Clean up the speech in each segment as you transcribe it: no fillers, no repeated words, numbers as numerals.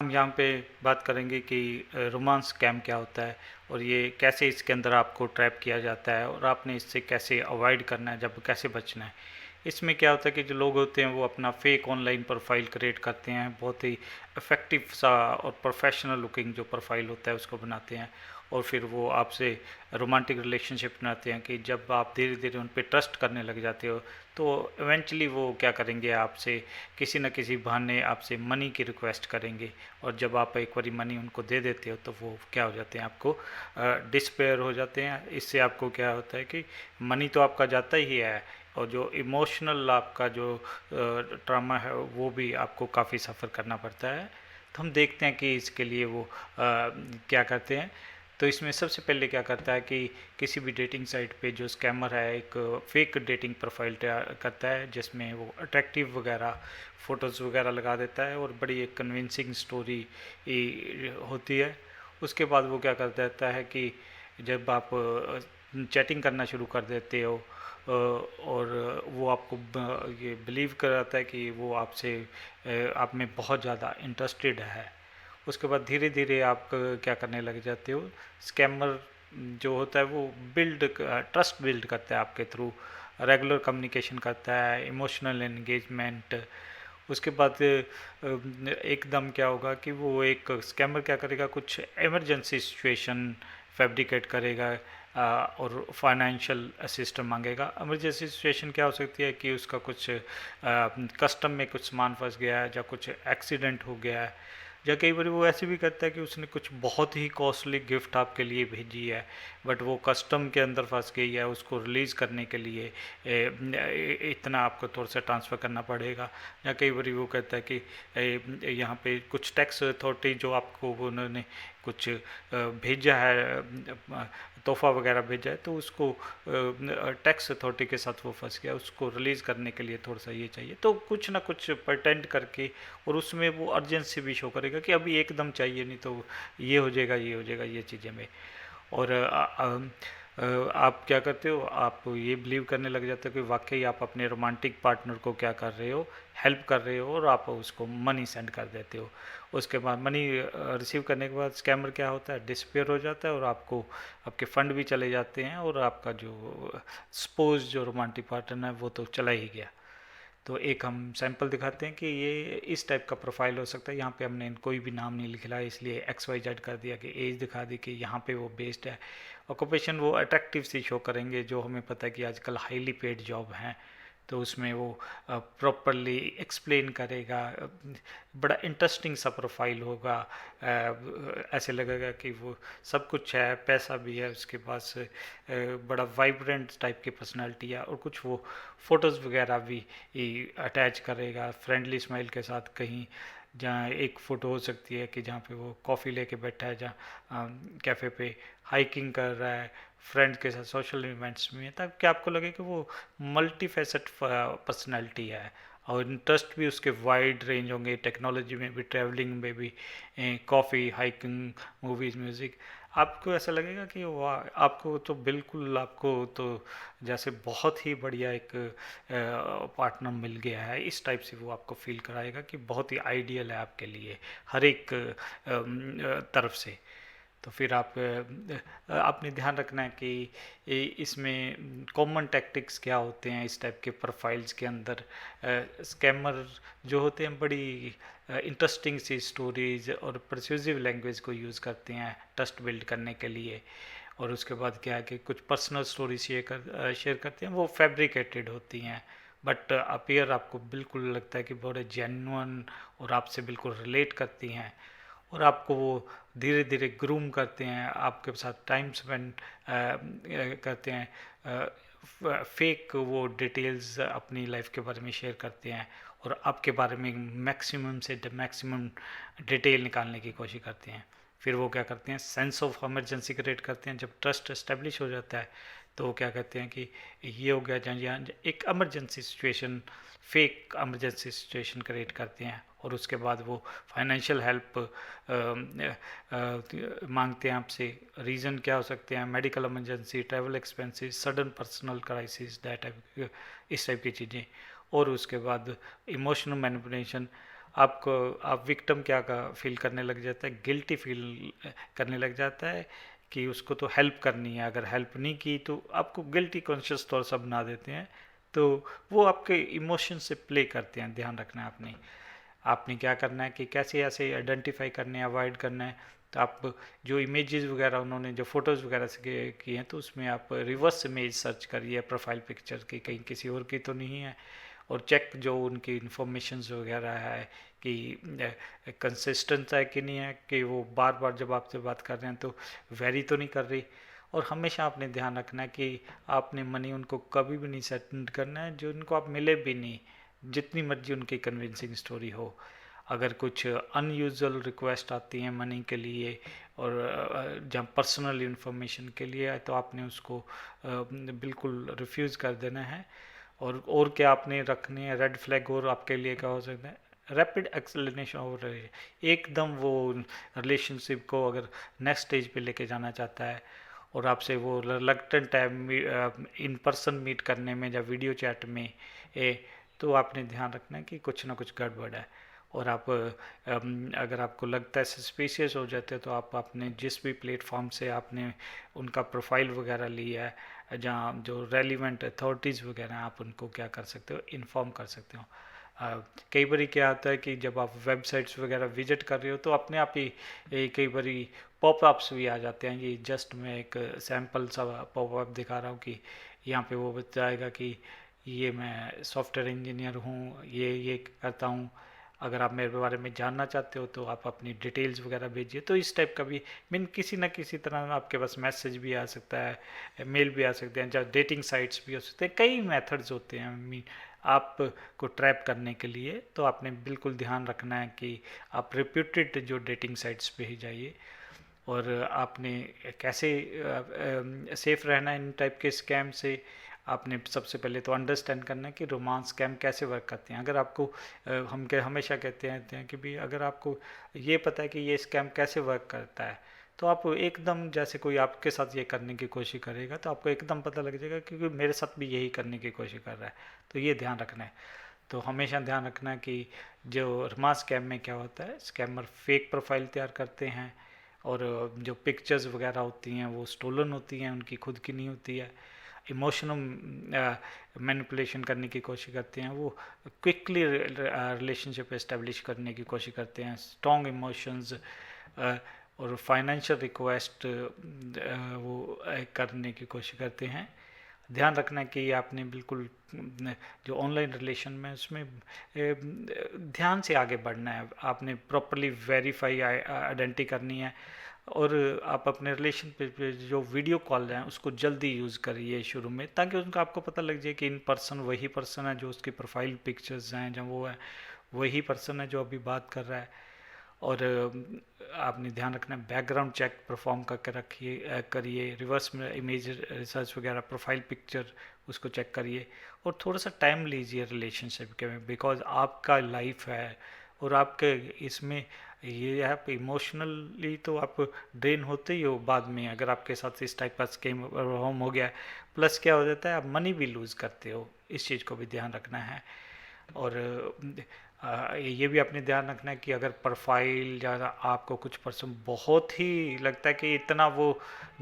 हम यहाँ पे बात करेंगे कि रोमांस स्कैम क्या होता है और ये कैसे इसके अंदर आपको ट्रैप किया जाता है और आपने इससे कैसे अवॉइड करना है, जब कैसे बचना है। इसमें क्या होता है कि जो लोग होते हैं वो अपना फेक ऑनलाइन प्रोफाइल क्रिएट करते हैं, बहुत ही इफ़ेक्टिव सा और प्रोफेशनल लुकिंग जो प्रोफाइल होता है उसको बनाते हैं और फिर वो आपसे रोमांटिक रिलेशनशिप बनाते हैं कि जब आप धीरे धीरे उन पर ट्रस्ट करने लग जाते हो तो इवेंचुअली वो क्या करेंगे, आपसे किसी न किसी बहाने आपसे मनी की रिक्वेस्ट करेंगे और जब आप एक बारी मनी उनको दे देते हो तो वो क्या हो जाते हैं, आपको डिस्पेयर हो जाते हैं। इससे आपको क्या होता है कि मनी तो आपका जाता ही है और जो इमोशनल आपका जो ट्रामा है वो भी आपको काफ़ी सफ़र करना पड़ता है। तो हम देखते हैं कि इसके लिए वो क्या करते हैं। तो इसमें सबसे पहले क्या करता है कि किसी भी डेटिंग साइट पे जो स्कैमर है एक फेक डेटिंग प्रोफाइल तैयार करता है जिसमें वो अट्रैक्टिव वगैरह फ़ोटोज़ वगैरह लगा देता है और बड़ी एक कन्विंसिंग स्टोरी होती है। उसके बाद वो क्या कर देता है कि जब आप चैटिंग करना शुरू कर देते हो और वो आपको ये बिलीव कराता है कि वो आपसे आप में बहुत ज़्यादा इंटरेस्टेड है। उसके बाद धीरे धीरे आप क्या करने लग जाते हो, स्कैमर जो होता है वो ट्रस्ट बिल्ड करता है आपके थ्रू, रेगुलर कम्युनिकेशन करता है, इमोशनल एंगेजमेंट। उसके बाद एकदम क्या होगा कि वो एक स्कैमर क्या करेगा, कुछ इमरजेंसी सिचुएशन फैब्रिकेट करेगा और फाइनेंशियल असिस्टेंस मांगेगा। इमरजेंसी सिचुएशन क्या हो सकती है कि उसका कुछ कस्टम में कुछ सामान फंस गया है या कुछ एक्सीडेंट हो गया है, या कई बार वो ऐसे भी करता है कि उसने कुछ बहुत ही कॉस्टली गिफ्ट आपके लिए भेजी है बट वो कस्टम के अंदर फंस गई है, उसको रिलीज़ करने के लिए इतना आपको थोड़ा सा ट्रांसफ़र करना पड़ेगा। या कई बार वो कहता है कि यहाँ पे कुछ टैक्स अथॉरिटी जो आपको उन्होंने कुछ भेजा है, तोहफा वगैरह भेजा है, तो उसको टैक्स अथॉरिटी के साथ वो फंस गया, उसको रिलीज़ करने के लिए थोड़ा सा ये चाहिए। तो कुछ ना कुछ प्रटेंड करके और उसमें वो अर्जेंसी भी शो करेगा कि अभी एकदम चाहिए, नहीं तो ये हो जाएगा ये हो जाएगा ये चीज़ें में। और आप क्या करते हो, आप ये बिलीव करने लग जाते हो कि वाकई आप अपने रोमांटिक पार्टनर को क्या कर रहे हो, हेल्प कर रहे हो और आप उसको मनी सेंड कर देते हो। उसके बाद मनी रिसीव करने के बाद स्कैमर क्या होता है, डिसपेयर हो जाता है और आपको आपके फंड भी चले जाते हैं और आपका जो सपोज जो रोमांटिक पार्टनर है वो तो चला ही गया। तो एक हम सैंपल दिखाते हैं कि ये इस टाइप का प्रोफाइल हो सकता है। यहाँ पे हमने कोई भी नाम नहीं लिखा है इसलिए एक्स वाई जेड कर दिया कि एज दिखा दी कि यहाँ पे वो बेस्ड है। ऑक्यूपेशन वो अट्रैक्टिव सी शो करेंगे जो हमें पता है कि आजकल हाईली पेड जॉब हैं, तो उसमें वो प्रॉपरली एक्सप्लेन करेगा। बड़ा इंटरेस्टिंग सा प्रोफाइल होगा, ऐसे लगेगा कि वो सब कुछ है, पैसा भी है उसके पास, बड़ा वाइब्रेंट टाइप की पर्सनालिटी है और कुछ वो फ़ोटोज़ वगैरह भी अटैच करेगा फ्रेंडली स्माइल के साथ। कहीं जहाँ एक फ़ोटो हो सकती है कि जहाँ पे वो कॉफ़ी लेके बैठा है, जहाँ कैफ़े पे हाइकिंग कर रहा है फ्रेंड्स के साथ सोशल इवेंट्स में, ताकि आपको लगे कि वो मल्टी फैसेट पर्सनैलिटी है और इंटरेस्ट भी उसके वाइड रेंज होंगे, टेक्नोलॉजी में भी, ट्रैवलिंग में भी, कॉफ़ी, हाइकिंग, मूवीज़, म्यूज़िक। आपको ऐसा लगेगा कि वाह, आपको तो बिल्कुल, आपको तो जैसे बहुत ही बढ़िया एक पार्टनर मिल गया है, इस टाइप से वो आपको फील कराएगा कि बहुत ही आइडियल है आपके लिए हर एक तरफ से। तो फिर आपने ध्यान रखना है कि इसमें कॉमन टैक्टिक्स क्या होते हैं इस टाइप के प्रोफाइल्स के अंदर। स्कैमर जो होते हैं बड़ी इंटरेस्टिंग सी स्टोरीज और परस्यूसिव लैंग्वेज को यूज़ करते हैं ट्रस्ट बिल्ड करने के लिए। और उसके बाद क्या है कि कुछ पर्सनल स्टोरी शेयर करते हैं, वो फैब्रिकेटेड होती हैं बट अपीयर आपको बिल्कुल लगता है कि बड़े जेन्युइन और आपसे बिल्कुल रिलेट करती हैं और आपको वो धीरे धीरे ग्रूम करते हैं, आपके साथ टाइम स्पेंड करते हैं, फेक वो डिटेल्स अपनी लाइफ के बारे में शेयर करते हैं और आपके बारे में मैक्सिमम से मैक्सिमम डिटेल निकालने की कोशिश करते हैं। फिर वो क्या करते हैं, सेंस ऑफ इमरजेंसी क्रिएट करते हैं। जब ट्रस्ट इस्टेब्लिश हो जाता है तो वो क्या कहते हैं कि ये हो गया, जहाँ यहाँ एक emergency situation, fake emergency situation create करते हैं और उसके बाद वो फाइनेंशियल हेल्प मांगते हैं आपसे। रीज़न क्या हो सकते हैं, medical emergency, travel expenses, sudden personal crisis, that type, इस टाइप की चीज़ें। और उसके बाद इमोशनल मैनिपुलेशन, आपको आप विक्टिम क्या का फील करने लग जाता है, गिल्टी फील करने लग जाता है कि उसको तो हेल्प करनी है, अगर हेल्प नहीं की तो आपको गिल्टी कॉन्शियस थोड़ा सा बना देते हैं। तो वो आपके इमोशन से प्ले करते हैं। ध्यान रखना है आपने आपने क्या करना है कि कैसे ऐसे आइडेंटिफाई करने हैं, अवॉइड करना है। तो आप जो इमेजेस वगैरह उन्होंने जो फोटोज़ वगैरह से किए हैं, तो उसमें आप रिवर्स इमेज सर्च करिए प्रोफाइल पिक्चर की, कहीं किसी और की तो नहीं है। और चेक जो उनकी इंफॉर्मेशंस वगैरह है कि कंसिस्टेंट है कि नहीं है, कि वो बार बार जब आपसे बात कर रहे हैं तो वेरी तो नहीं कर रही। और हमेशा आपने ध्यान रखना है कि आपने मनी उनको कभी भी नहीं सेंड करना है जो उनको आप मिले भी नहीं, जितनी मर्जी उनकी कन्विंसिंग स्टोरी हो। अगर कुछ अनयूजुअल रिक्वेस्ट आती हैं मनी के लिए और जहाँ पर्सनल इंफॉर्मेशन के लिए है, तो आपने उसको बिल्कुल रिफ्यूज़ कर देना है। और क्या आपने रखने हैं रेड फ्लैग, और आपके लिए क्या हो सकता है, रैपिड एक्सेलरेशन हो रही है एकदम। वो रिलेशनशिप को अगर नेक्स्ट स्टेज पे लेके जाना चाहता है और आपसे वो रिलक्टेंट है इन पर्सन मीट करने में या वीडियो चैट में, तो आपने ध्यान रखना है कि कुछ ना कुछ गड़बड़ है। और आप अगर आपको लगता है सस्पिशियस हो जाते हो, तो आप अपने जिस भी प्लेटफॉर्म से आपने उनका प्रोफाइल वगैरह लिया है, जहाँ जो रेलिवेंट अथॉरिटीज़ वगैरह हैं, आप उनको क्या कर सकते हो, इन्फॉर्म कर सकते हो। कई बारी क्या होता है कि जब आप वेबसाइट्स वगैरह विजिट कर रहे हो तो अपने आप ही कई बारी पॉपअप्स भी आ जाते हैं। ये जस्ट मैं एक सैम्पल सा पॉपअप दिखा रहा हूँ कि यहाँ पे वो बताएगा कि ये मैं सॉफ्टवेयर इंजीनियर हूँ, ये करता हूँ, अगर आप मेरे बारे में जानना चाहते हो तो आप अपनी डिटेल्स वगैरह भेजिए। तो इस टाइप का भी मीन किसी न किसी तरह आपके पास मैसेज भी आ सकता है, मेल भी आ सकते हैं, जहाँ डेटिंग साइट्स भी हो सकते हैं, कई मेथड्स होते हैं मीन आपको ट्रैप करने के लिए। तो आपने बिल्कुल ध्यान रखना है कि आप रिप्यूटेड जो डेटिंग साइट्स पे ही जाइए। और आपने कैसे सेफ रहना है इन टाइप के स्कैम से। आपने सबसे पहले तो अंडरस्टैंड करना है कि रोमांस स्कैम कैसे वर्क करते हैं। अगर आपको हमेशा कहते हैं कि भी अगर आपको ये पता है कि ये स्कैम कैसे वर्क करता है, तो आप एकदम जैसे कोई आपके साथ ये करने की कोशिश करेगा तो आपको एकदम पता लग जाएगा, क्योंकि मेरे साथ भी यही करने की कोशिश कर रहा है। तो ये ध्यान रखना है। तो हमेशा ध्यान रखना है कि जो रोमांस स्कैम में क्या होता है, स्कैमर फेक प्रोफाइल तैयार करते हैं और जो पिक्चर्स वगैरह होती हैं वो स्टोलन होती हैं, उनकी खुद की नहीं होती है। इमोशनल मैनिपुलेशन करने की कोशिश करते हैं, वो क्विकली रिलेशनशिप एस्टेब्लिश करने की कोशिश करते हैं, स्ट्रॉन्ग इमोशंस और फाइनेंशियल रिक्वेस्ट वो करने की कोशिश करते हैं। ध्यान रखना है कि आपने बिल्कुल जो ऑनलाइन रिलेशन में उसमें ध्यान से आगे बढ़ना है। आपने प्रॉपरली वेरीफाई आइडेंटिटी करनी है। और आप अपने रिलेशन पे जो वीडियो कॉल हैं उसको जल्दी यूज़ करिए शुरू में, ताकि उनका आपको पता लग जाए कि इन पर्सन वही पर्सन है जो उसकी प्रोफाइल पिक्चर्स हैं, जब वो है वही पर्सन है जो अभी बात कर रहा है। और आपने ध्यान रखना है बैकग्राउंड चेक परफॉर्म करके रखिए, करिए, रिवर्स में इमेज रिसर्च वगैरह, प्रोफाइल पिक्चर उसको चेक करिए। और थोड़ा सा टाइम लीजिए रिलेशनशिप के में, बिकॉज आपका लाइफ है और आपके इसमें ये आप इमोशनली तो आप ड्रेन होते ही हो बाद में, अगर आपके साथ इस टाइप का स्कीम होम हो गया। प्लस क्या हो जाता है, आप मनी भी लूज़ करते हो, इस चीज़ को भी ध्यान रखना है। और ये भी आपने ध्यान रखना है कि अगर प्रोफाइल या आपको कुछ पर्सन बहुत ही लगता है कि इतना वो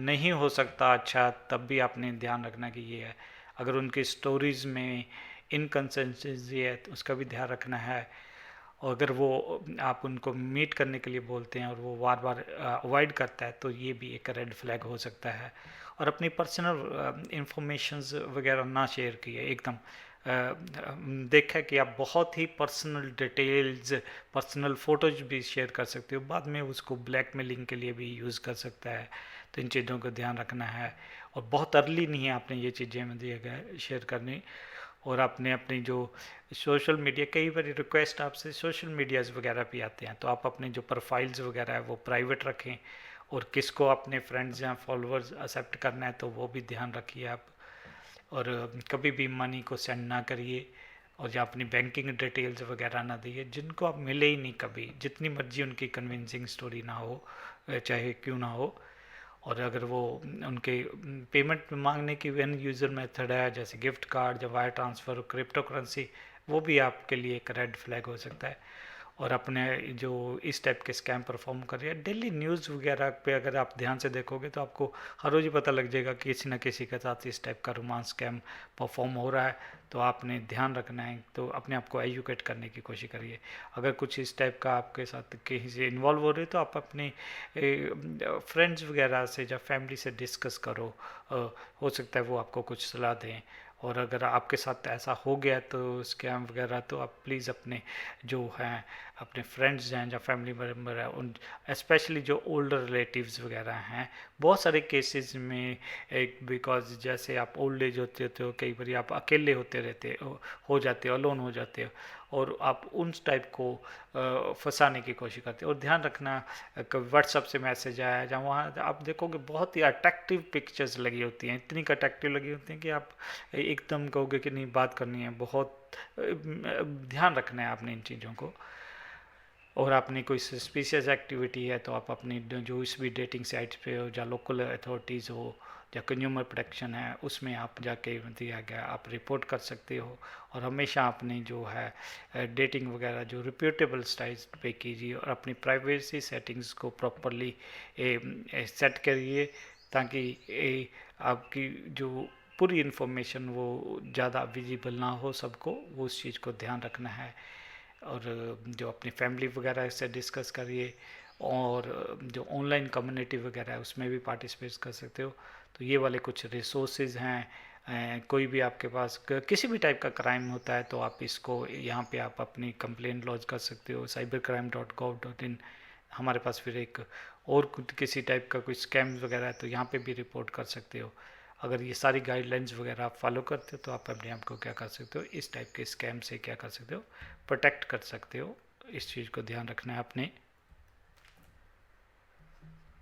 नहीं हो सकता अच्छा, तब भी आपने ध्यान रखना कि ये है। अगर उनकी स्टोरीज़ में इनकन्सिस्टेंसी है तो उसका भी ध्यान रखना है। और अगर वो आप उनको मीट करने के लिए बोलते हैं और वो बार बार अवॉइड करता है, तो ये भी एक रेड फ्लैग हो सकता है। और अपनी पर्सनल इंफॉर्मेशंस वगैरह ना शेयर किए एकदम। देखा कि आप बहुत ही पर्सनल डिटेल्स, पर्सनल फोटोज भी शेयर कर सकते हो, बाद में उसको ब्लैकमेलिंग के लिए भी यूज़ कर सकता है। तो इन चीज़ों का ध्यान रखना है। और बहुत अर्ली नहीं है आपने ये चीज़ें में दिए गए शेयर करनी। और आपने अपनी जो सोशल मीडिया, कई बार रिक्वेस्ट आपसे सोशल मीडियाज़ वगैरह भी आते हैं, तो आप अपने जो प्रोफाइल्स वगैरह है वो प्राइवेट रखें। और किसको अपने फ्रेंड्स या फॉलोअर्स एक्सेप्ट करना है तो वो भी ध्यान रखिए आप। और कभी भी मनी को सेंड ना करिए, और या अपनी बैंकिंग डिटेल्स वगैरह ना दिए जिनको आप मिले ही नहीं कभी, जितनी मर्जी उनकी कन्विंसिंग स्टोरी ना हो, चाहे क्यों ना हो। और अगर वो उनके पेमेंट मांगने की एन यूज़र मेथड है जैसे गिफ्ट कार्ड या वायर ट्रांसफ़र, क्रिप्टो करेंसी, वो भी आपके लिए एक रेड फ्लैग हो सकता है। और अपने जो इस टाइप के स्कैम परफॉर्म कर रही है। डेली न्यूज़ वगैरह पे अगर आप ध्यान से देखोगे तो आपको हर रोज़ ही पता लग जाएगा कि किसी न किसी के साथ इस टाइप का रोमांस स्कैम परफॉर्म हो रहा है। तो आपने ध्यान रखना है, तो अपने आप को एजुकेट करने की कोशिश करिए। अगर कुछ इस टाइप का आपके साथ कहीं से इन्वॉल्व हो रहे हो तो आप अपने फ्रेंड्स वगैरह से या फैमिली से डिस्कस करो। हो सकता है वो आपको कुछ सलाह दें। और अगर आपके साथ ऐसा हो गया तो स्कैम वगैरह, तो आप प्लीज़ अपने जो हैं अपने फ्रेंड्स हैं या फैमिली मेम्बर हैं उन, स्पेशली जो ओल्डर रिलेटिव्स वगैरह हैं, बहुत सारे केसेस में एक बिकॉज जैसे आप ओल्ड एज होते हो कई बार आप अकेले होते रहते हो जाते हो, अलोन हो जाते हो, और आप उन टाइप को फंसाने की कोशिश करते हो। और ध्यान रखना, कभी व्हाट्सअप से मैसेज आया जहाँ वहाँ आप देखोगे बहुत ही अट्रैक्टिव पिक्चर्स लगी होती हैं, इतनी अट्रैक्टिव लगी होती हैं कि आप एकदम कहोगे कि नहीं बात करनी है। बहुत ध्यान रखना है आपने इन चीज़ों को। और आपने कोई सस्पिशियस एक्टिविटी है तो आप अपनी जो इस भी डेटिंग साइट्स पे हो या लोकल अथॉरिटीज़ हो या कंज्यूमर प्रोटेक्शन है उसमें आप जाके दिया गया आप रिपोर्ट कर सकते हो। और हमेशा अपनी जो है डेटिंग वगैरह जो रिप्यूटेबल साइट्स पे कीजिए और अपनी प्राइवेसी सेटिंग्स को प्रॉपरली सेट करिए, ताकि आपकी जो पूरी इन्फॉर्मेशन वो ज़्यादा विजिबल ना हो सबको, वो उस चीज़ को ध्यान रखना है। और जो अपनी फैमिली वगैरह से डिस्कस करिए। और जो ऑनलाइन कम्युनिटी वगैरह है उसमें भी पार्टिसिपेट कर सकते हो। तो ये वाले कुछ रिसोर्सेज हैं। कोई भी आपके पास किसी भी टाइप का क्राइम होता है तो आप इसको यहाँ पे आप अपनी कंप्लेन लॉन्च कर सकते हो cybercrime.gov.in। हमारे पास फिर एक और किसी टाइप का कोई स्कैम वगैरह है तो यहाँ पे भी रिपोर्ट कर सकते हो। अगर ये सारी गाइडलाइंस वगैरह आप फॉलो करते हो तो आप अपने आप को क्या कर सकते हो, इस टाइप के स्कैम से क्या कर सकते हो, प्रोटेक्ट कर सकते हो। इस चीज़ को ध्यान रखना है आपने।